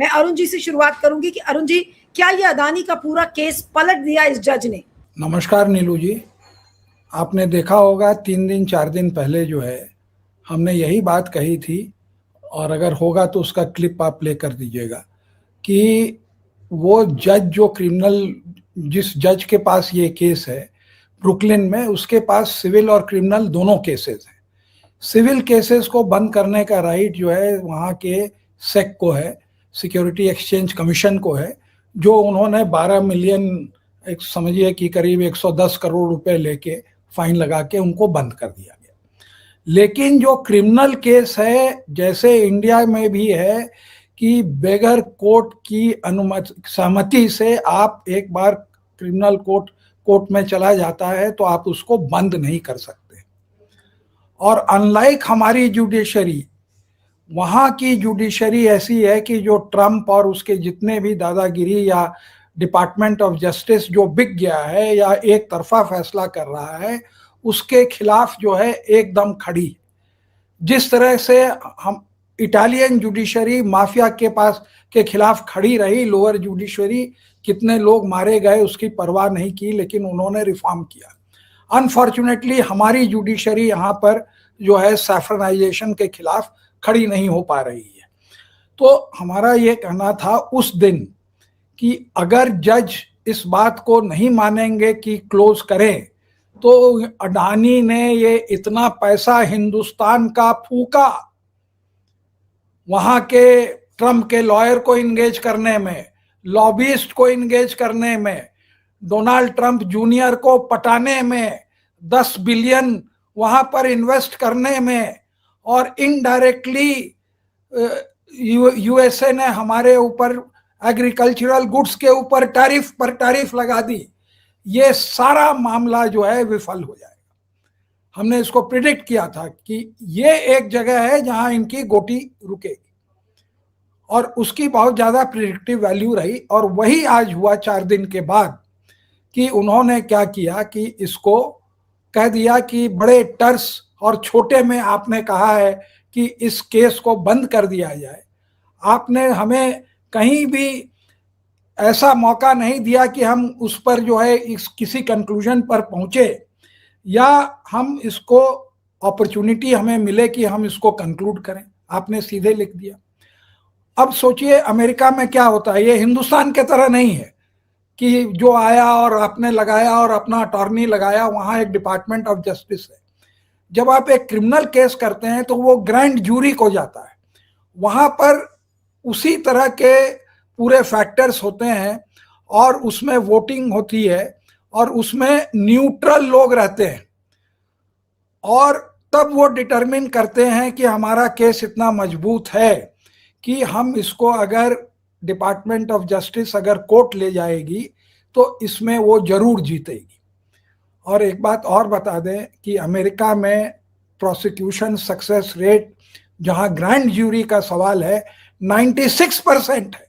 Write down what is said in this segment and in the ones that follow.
मैं अरुण जी से शुरुआत करूंगी कि अरुण जी, क्या ये अदानी का पूरा केस पलट दिया इस जज ने? नमस्कार नीलू जी। आपने देखा होगा 3 दिन 4 दिन पहले जो है हमने यही बात कही थी, और अगर होगा तो उसका क्लिप आप प्ले कर दीजिएगा कि वो जज जो जिस जज के पास ये केस है ब्रुकलिन में, उसके पास सिविल और क्रिमिनल दोनों केसेस हैं। सिविल केसेस को बंद करने का राइट जो है वहाँ के सेक को है, सिक्योरिटी एक्सचेंज कमीशन को है, जो उन्होंने 12 मिलियन, एक समझिए कि करीब 110 करोड़ रुपए लेके फाइन लगा के उनको बंद कर दिया गया। लेकिन जो क्रिमिनल केस है, जैसे इंडिया में भी है कि बगैर कोर्ट की अनुमति सहमति से आप एक बार क्रिमिनल कोर्ट में चला जाता है तो आप उसको बंद नहीं कर सकते। और अनलाइक हमारी जुडिशरी, वहाँ की जुडिशरी ऐसी है कि जो ट्रम्प और उसके जितने भी दादागिरी या डिपार्टमेंट ऑफ जस्टिस जो बिक गया है या एक तरफा फैसला कर रहा है, उसके खिलाफ जो है एकदम खड़ी। जिस तरह से हम इटालियन जुडिशरी माफिया के खिलाफ खड़ी रही, लोअर जुडिशरी कितने लोग मारे गए उसकी परवाह नहीं की, लेकिन उन्होंने रिफॉर्म किया। अनफॉर्चुनेटली हमारी जुडिशरी यहाँ पर जो है सैफ्रनाइजेशन के खिलाफ खड़ी नहीं हो पा रही है। तो हमारा ये कहना था उस दिन कि अगर जज इस बात को नहीं मानेंगे कि क्लोज करें, तो अडानी ने ये इतना पैसा हिंदुस्तान का फूका, वहां के ट्रम्प के लॉयर को इंगेज करने में, लॉबिस्ट को इंगेज करने में, डोनाल्ड ट्रम्प जूनियर को पटाने में, 10 बिलियन वहां पर इन्वेस्ट करने में, और इनडायरेक्टली यूएसए ने हमारे ऊपर एग्रीकल्चरल गुड्स के ऊपर टैरिफ लगा दी। ये सारा मामला जो है विफल हो जाएगा। हमने इसको प्रिडिक्ट किया था कि ये एक जगह है जहां इनकी गोटी रुकेगी, और उसकी बहुत ज्यादा प्रिडिक्टिव वैल्यू रही। और वही आज हुआ 4 दिन के बाद कि उन्होंने क्या किया कि इसको कह दिया कि बड़े टर्स और छोटे में आपने कहा है कि इस केस को बंद कर दिया जाए। आपने हमें कहीं भी ऐसा मौका नहीं दिया कि हम उस पर जो है किसी कंक्लूजन पर पहुंचे, या हम इसको अपॉर्चुनिटी हमें मिले कि हम इसको कंक्लूड करें। आपने सीधे लिख दिया। अब सोचिए अमेरिका में क्या होता है। ये हिंदुस्तान के तरह नहीं है कि जो आया और आपने लगाया और अपना अटॉर्नी लगाया। वहां एक डिपार्टमेंट ऑफ जस्टिस है। जब आप एक क्रिमिनल केस करते हैं तो वो ग्रैंड जूरी को जाता है। वहां पर उसी तरह के पूरे फैक्टर्स होते हैं, और उसमें वोटिंग होती है, और उसमें न्यूट्रल लोग रहते हैं, और तब वो डिटरमिन करते हैं कि हमारा केस इतना मजबूत है कि हम इसको अगर डिपार्टमेंट ऑफ जस्टिस अगर कोर्ट ले जाएगी तो इसमें वो जरूर जीतेगी। और एक बात और बता दें कि अमेरिका में प्रोसिक्यूशन सक्सेस रेट, जहां ग्रैंड ज्यूरी का सवाल है, 96% है।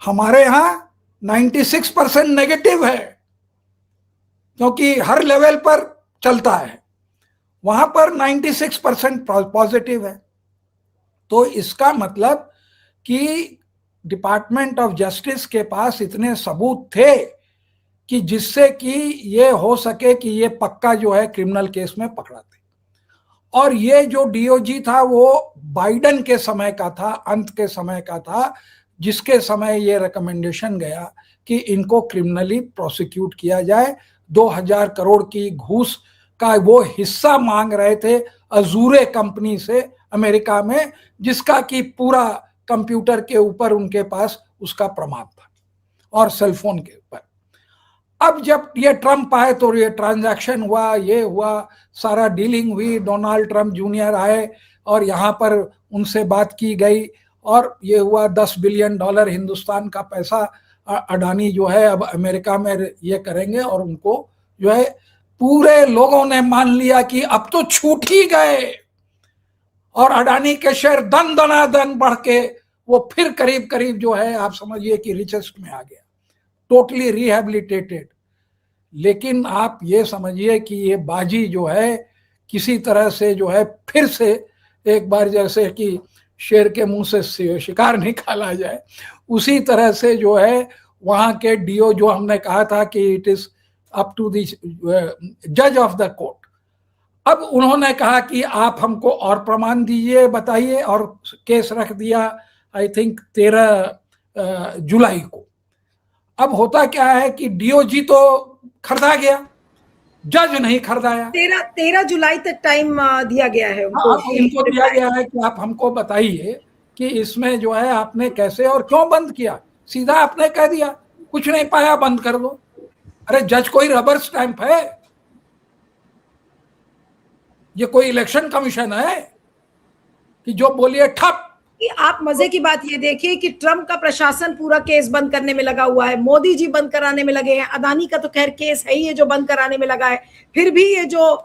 हमारे यहां 96% नेगेटिव है, क्योंकि हर लेवल पर चलता है। वहां पर 96% पॉजिटिव है। तो इसका मतलब कि डिपार्टमेंट ऑफ जस्टिस के पास इतने सबूत थे कि जिससे कि ये हो सके कि ये पक्का जो है क्रिमिनल केस में पकड़ा थे। और ये जो डीओजी था वो बाइडेन के समय का था, अंत के समय का था, जिसके समय ये रिकमेंडेशन गया कि इनको क्रिमिनली प्रोसिक्यूट किया जाए। 2000 करोड़ की घूस का वो हिस्सा मांग रहे थे अजूरे कंपनी से अमेरिका में, जिसका कि पूरा कंप्यूटर के ऊपर उनके पास उसका प्रमाण था, और सेलफोन के ऊपर। अब जब ये ट्रम्प आए तो ये ट्रांजैक्शन हुआ, ये हुआ, सारा डीलिंग हुई। डोनाल्ड ट्रम्प जूनियर आए और यहाँ पर उनसे बात की गई, और ये हुआ। $10 बिलियन हिंदुस्तान का पैसा अडानी जो है अब अमेरिका में ये करेंगे, और उनको जो है पूरे लोगों ने मान लिया कि अब तो छूट ही गए, और अडानी के शेयर दन दनादन बढ़ के वो फिर करीब करीब जो है आप समझिए कि रिचेस्ट में आ गया, टोटली रिहेबिलिटेटेड। लेकिन आप ये समझिए कि ये बाजी जो है किसी तरह से जो है फिर से एक बार जैसे कि शेर के मुंह से शिकार निकाला जाए, उसी तरह से जो है वहां के डीओ जो हमने कहा था कि it is up to the जज ऑफ द कोर्ट, अब उन्होंने कहा कि आप हमको और प्रमाण दीजिए, बताइए, और केस रख दिया आई थिंक 13 जुलाई को। अब होता क्या है कि डीओजी तो खरीदा गया, जज नहीं खरीदाया। 13 जुलाई तक टाइम दिया गया है उनको। इनको दिया गया है कि आप हमको बताइए कि इसमें जो है आपने कैसे और क्यों बंद किया। सीधा आपने कह दिया कुछ नहीं पाया बंद कर दो। अरे जज कोई रबर स्टैंप है? ये कोई इलेक्शन कमीशन है कि जो बोलिए ठप? कि आप मजे की बात ये देखिए कि ट्रंप का प्रशासन पूरा केस बंद करने में लगा हुआ है, मोदी जी बंद कराने में लगे हैं, अदानी का तो खैर केस है ही है जो बंद कराने में लगा है। फिर भी ये जो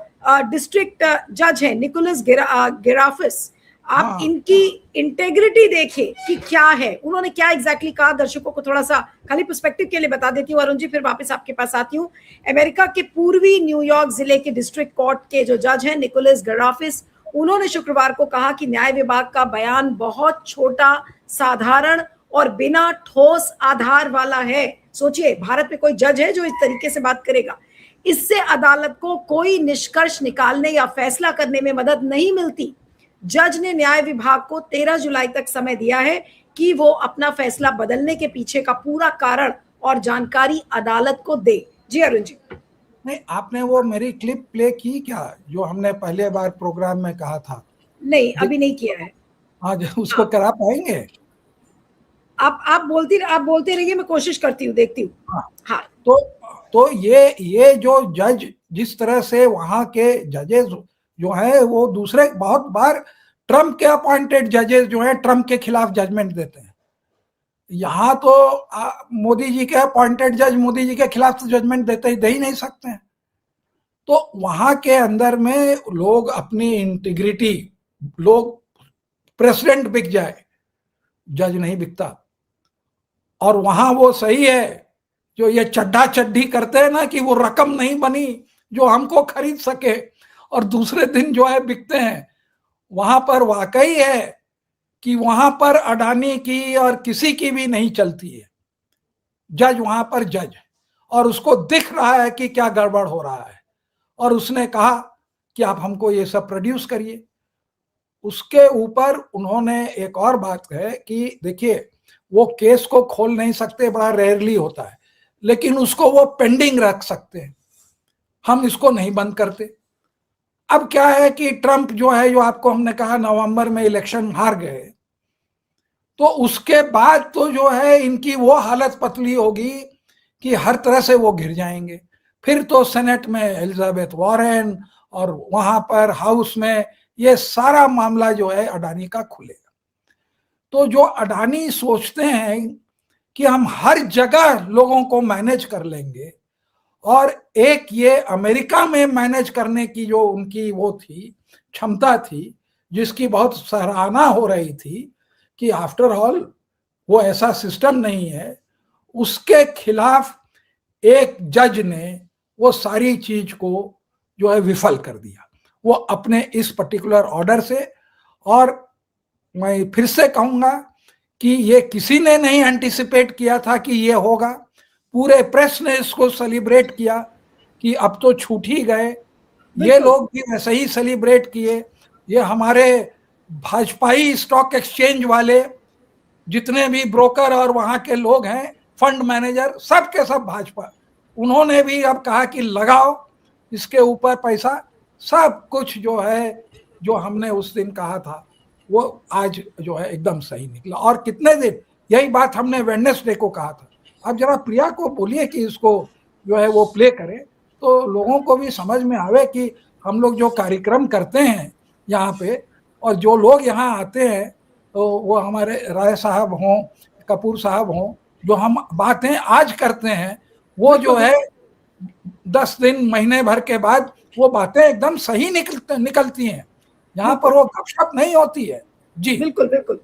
डिस्ट्रिक्ट जज है निकोलस गिराफिस, आप इनकी इंटेग्रिटी देखिए कि क्या है, उन्होंने क्या एग्जैक्टली कहा। दर्शकों को थोड़ा सा खाली पर्सपेक्टिव के लिए बता देती हूँ अरुण जी, फिर वापस आपके पास आती हूँ। अमेरिका के पूर्वी न्यूयॉर्क जिले के डिस्ट्रिक्ट कोर्ट के जो जज हैं निकोलस गिराफिस, उन्होंने शुक्रवार को कहा कि न्याय विभाग का बयान बहुत छोटा, साधारण और बिना ठोस आधार वाला है। सोचिए, भारत में कोई जज है जो इस तरीके से बात करेगा? इससे अदालत को कोई निष्कर्ष निकालने या फैसला करने में मदद नहीं मिलती। जज ने न्याय विभाग को 13 जुलाई तक समय दिया है कि वो अपना फैसला बदलने के पीछे का पूरा कारण और जानकारी अदालत को दे। जी अरुण जी। नहीं, आपने वो मेरी क्लिप प्ले की क्या जो हमने पहले बार प्रोग्राम में कहा था? नहीं, अभी नहीं किया है। आज उसको करा पाएंगे? आप बोलते रहिए, मैं कोशिश करती हूँ, देखती हूँ। हाँ। तो ये जो जज जिस तरह से वहां के जजेस जो है वो दूसरे बहुत बार ट्रम्प के अपॉइंटेड जजेस जो है ट्रम्प के खिलाफ जजमेंट देते हैं। यहाँ तो मोदी जी के अपॉइंटेड जज मोदी जी के खिलाफ तो जजमेंट दे ही नहीं सकते हैं। तो वहां के अंदर में लोग अपनी इंटीग्रिटी, लोग प्रेसिडेंट बिक जाए, जज नहीं बिकता। और वहां वो सही है जो ये चड्ढा चड्ढी करते हैं ना कि वो रकम नहीं बनी जो हमको खरीद सके, और दूसरे दिन जो है बिकते हैं। वहां पर वाकई है कि वहां पर अडानी की और किसी की भी नहीं चलती है। जज वहां पर जज है और उसको दिख रहा है कि क्या गड़बड़ हो रहा है, और उसने कहा कि आप हमको ये सब प्रोड्यूस करिए। उसके ऊपर उन्होंने एक और बात है कि देखिए, वो केस को खोल नहीं सकते, बड़ा रेयरली होता है, लेकिन उसको वो पेंडिंग रख सकते हैं। हम इसको नहीं बंद करते। अब क्या है कि ट्रंप जो है, जो आपको हमने कहा नवंबर में इलेक्शन हार गए, तो उसके बाद तो जो है इनकी वो हालत पतली होगी कि हर तरह से वो घिर जाएंगे। फिर तो सेनेट में एलिजाबेथ वॉरेन और वहां पर हाउस में ये सारा मामला जो है अडानी का खुलेगा। तो जो अडानी सोचते हैं कि हम हर जगह लोगों को मैनेज कर लेंगे, और एक ये अमेरिका में मैनेज करने की जो उनकी वो थी क्षमता थी, जिसकी बहुत सराहना हो रही थी कि आफ्टर ऑल वो ऐसा सिस्टम नहीं है, उसके खिलाफ एक जज ने वो सारी चीज को जो है विफल कर दिया, वो अपने इस पर्टिकुलर ऑर्डर से। और मैं फिर से कहूंगा कि ये किसी ने नहीं एंटिसिपेट किया था कि ये होगा। पूरे प्रेस ने इसको सेलिब्रेट किया कि अब तो छूट ही गए। ये लोग भी वैसे ही सेलिब्रेट किए। ये हमारे भाजपाई स्टॉक एक्सचेंज वाले जितने भी ब्रोकर और वहां के लोग हैं, फंड मैनेजर, सब के सब भाजपा, उन्होंने भी अब कहा कि लगाओ इसके ऊपर पैसा। सब कुछ जो है जो हमने उस दिन कहा था वो आज जो है एकदम सही निकला। और कितने दिन यही बात हमने वेडनेसडे को कहा था। अब जरा प्रिया को बोलिए कि इसको जो है वो प्ले करें, तो लोगों को भी समझ में आवे कि हम लोग जो कार्यक्रम करते हैं यहाँ पे, और जो लोग यहाँ आते हैं, तो वो हमारे राय साहब हों, कपूर साहब हों, जो हम बातें आज करते हैं वो जो है 10 दिन महीने भर के बाद वो बातें एकदम सही निकलती हैं। यहाँ पर वो गपशप नहीं होती है। जी बिल्कुल बिल्कुल।